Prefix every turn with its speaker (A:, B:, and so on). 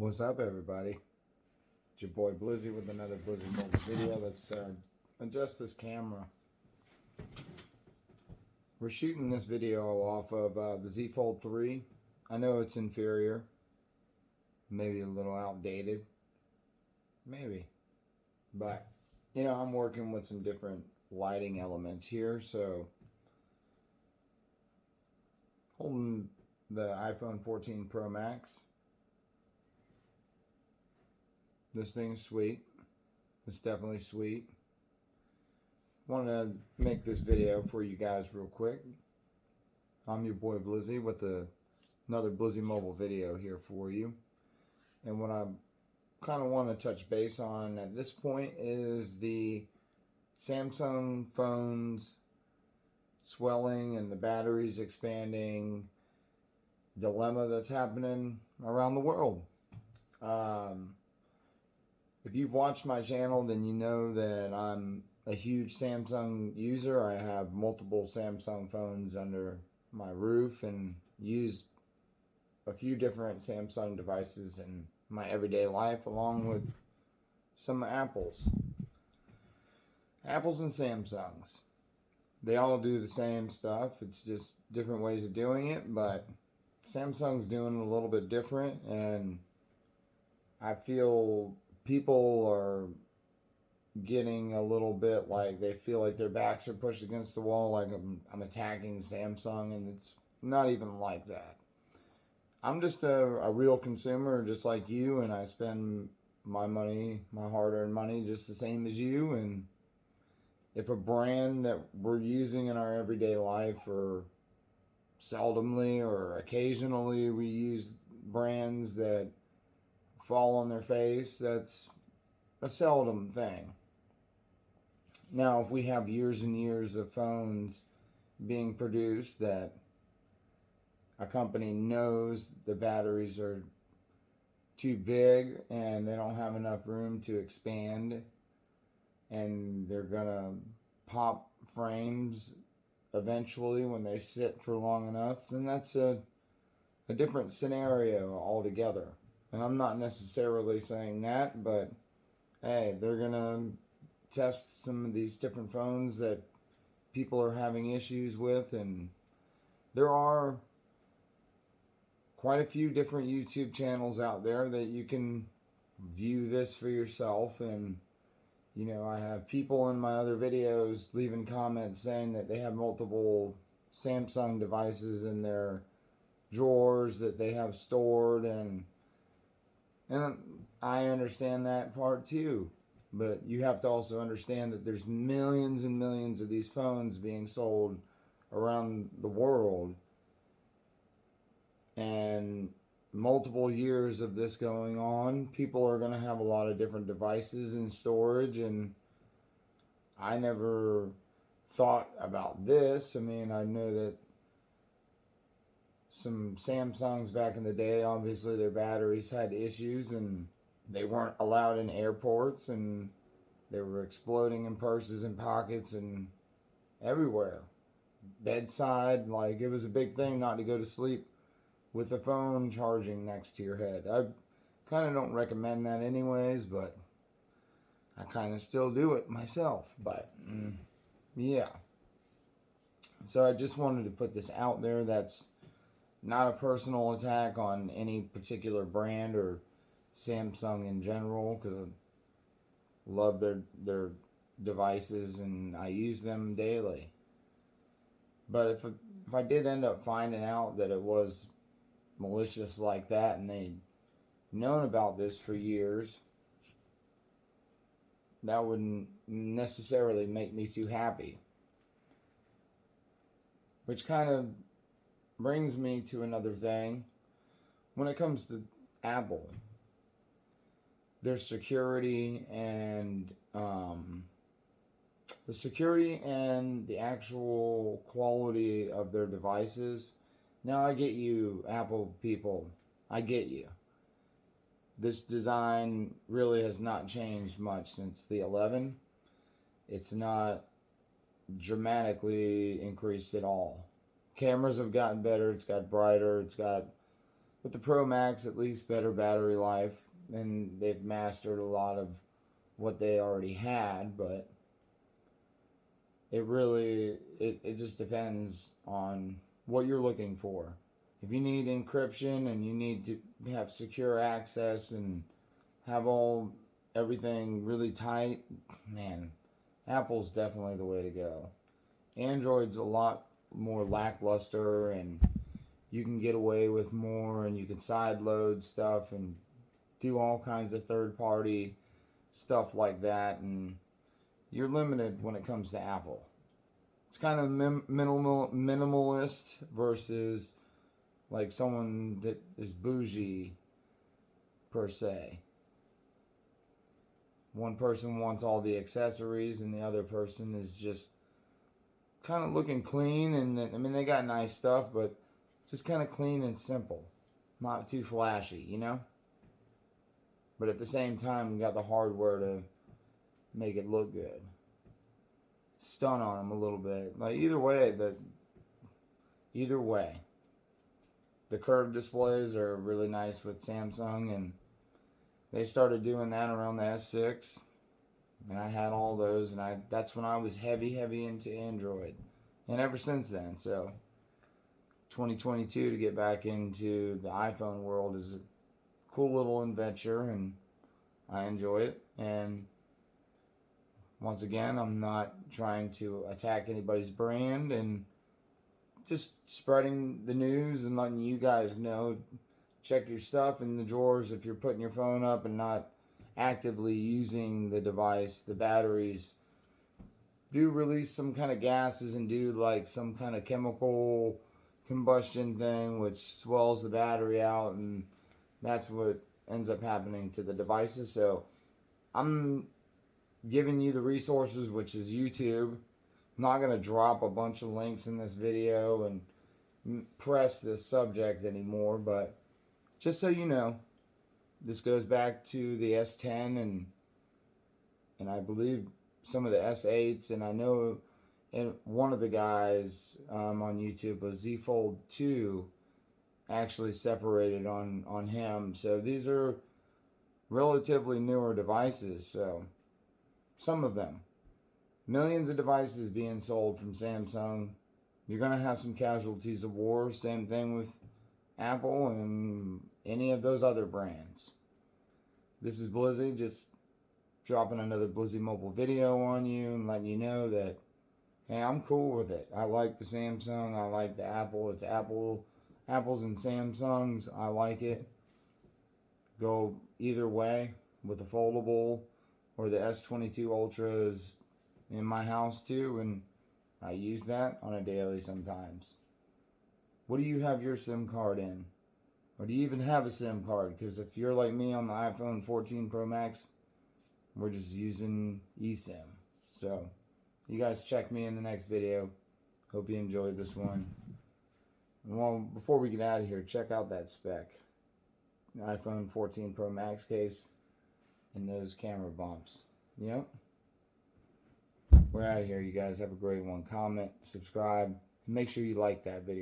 A: What's up, everybody? It's your boy Blizzy with another Blizzy Mobile video. Let's adjust this camera. We're shooting this video off of the Z Fold 3. I know it's inferior, maybe a little outdated, maybe, but you know, I'm working with some different lighting elements here. So holding the iPhone 14 Pro Max. This thing's sweet. It's definitely sweet. Want to make this video for you guys real quick. I'm your boy Blizzy with another Blizzy Mobile video here for you. And what I kind of want to touch base on at this point is the Samsung phones swelling and the batteries expanding dilemma that's happening around the world. If you've watched my channel, then you know that I'm a huge Samsung user. I have multiple Samsung phones under my roof and use a few different Samsung devices in my everyday life, along with some Apples. Apples and Samsungs. They all do the same stuff. It's just different ways of doing it, but Samsung's doing it a little bit different, and I feel people are getting a little bit like they feel like their backs are pushed against the wall, like I'm attacking Samsung, and it's not even like that. I'm just a real consumer just like you, and I spend my money, my hard-earned money, just the same as you. And if a brand that we're using in our everyday life, or seldomly or occasionally we use brands that fall on their face, that's a seldom thing. Now, if we have years and years of phones being produced that a company knows the batteries are too big and they don't have enough room to expand, and they're gonna pop frames eventually when they sit for long enough, then that's a different scenario altogether. And I'm not necessarily saying that, but hey, they're going to test some of these different phones that people are having issues with. And there are quite a few different YouTube channels out there that you can view this for yourself. And, you know, I have people in my other videos leaving comments saying that they have multiple Samsung devices in their drawers that they have stored, and I understand that part too, but you have to also understand that there's millions and millions of these phones being sold around the world, and multiple years of this going on, people are going to have a lot of different devices in storage. And I never thought about this. I mean, I know that some Samsungs back in the day, obviously their batteries had issues and they weren't allowed in airports, and they were exploding in purses and pockets and everywhere. Bedside, like it was a big thing not to go to sleep with the phone charging next to your head. I kind of don't recommend that anyways, but I kind of still do it myself. But yeah. So I just wanted to put this out there. That's not a personal attack on any particular brand or Samsung in general, because I love their devices and I use them daily. But if I did end up finding out that it was malicious like that, and they'd known about this for years, that wouldn't necessarily make me too happy. Which kind of brings me to another thing. When it comes to Apple, their security and the actual quality of their devices. Now, I get you, Apple people. I get you. This design really has not changed much since the 11. It's not dramatically increased at all. Cameras have gotten better. It's got brighter. It's got with the Pro Max, at least better battery life, and they've mastered a lot of what they already had, but it just depends on what you're looking for. If you need encryption and you need to have secure access and have everything really tight, man, Apple's definitely the way to go. Android's a lot more lackluster, and you can get away with more, and you can side load stuff and do all kinds of third party stuff like that, and you're limited when it comes to Apple. It's kind of minimalist versus like someone that is bougie per se. One person wants all the accessories and the other person is just kind of looking clean, and I mean they got nice stuff, but just kind of clean and simple, not too flashy, you know? But at the same time, we got the hardware to make it look good. Stun on them a little bit. Like either way, the curved displays are really nice with Samsung, and they started doing that around the S6, and I had all those, and that's when I was heavy into Android, and ever since then. So 2022 to get back into the iPhone world is a cool little adventure, and I enjoy it. And once again, I'm not trying to attack anybody's brand, and just spreading the news and letting you guys know. Check your stuff in the drawers if you're putting your phone up and not actively using the device. The batteries do release some kind of gases and do like some kind of chemical combustion thing which swells the battery out, and that's what ends up happening to the devices. So I'm giving you the resources, which is YouTube. I'm not going to drop a bunch of links in this video and press this subject anymore, but just so you know, this goes back to the S10 and I believe some of the S8s, and I know and one of the guys on YouTube was Z Fold 2 actually separated on him. So these are relatively newer devices. So some of them, millions of devices being sold from Samsung. You're going to have some casualties of war. Same thing with Apple and any of those other brands. This is Blizzy, just dropping another Blizzy Mobile video on you and letting you know that, hey, I'm cool with it. I like the Samsung. I like the Apple. It's Apples and Samsungs. I like it. Go either way with the foldable or the S22 Ultra is in my house too, and I use that on a daily sometimes. What do you have your SIM card in? Or do you even have a SIM card? Because if you're like me on the iPhone 14 Pro Max, we're just using eSIM. So you guys check me in the next video. Hope you enjoyed this one. Well, before we get out of here, check out that spec. The iPhone 14 Pro Max case and those camera bumps. Yep. We're out of here, you guys. Have a great one. Comment, subscribe, and make sure you like that video.